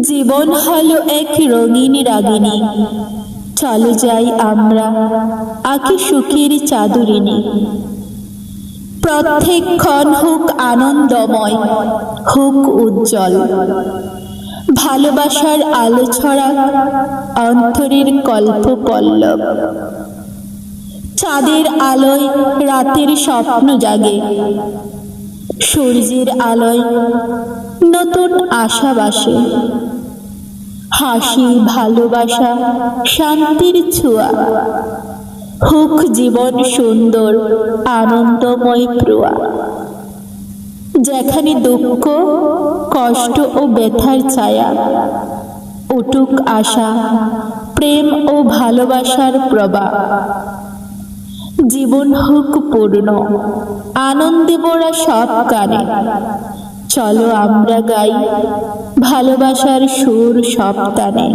জীবন হলো এক রঙিন রাগিনী, চলো যাই আমরা আঁকি সুখের চাদরিনী। প্রত্যেক ক্ষণ হোক আনন্দময়, হোক উজ্জ্বল, ভালোবাসার আলো ছড়া অন্তরের কল্প পল্লব। চাঁদের আলোয় রাতের স্বপ্ন জাগে, সূর্যের আলোয় নতুন আশা বাসে। হাসি, ভালোবাসা, শান্তির ছোঁয়া, হোক জীবন সুন্দর, আনন্দময় প্রোয়া। যেখানে দুঃখ, কষ্ট ও ব্যথার ছায়া, অটুক আশা, প্রেম ও ভালোবাসার প্রবাহ। জীবন হোক পূর্ণ, আনন্দে ভরা সব গানে। চলো আমরা গাই ভালোবাসার সুর সব তানে।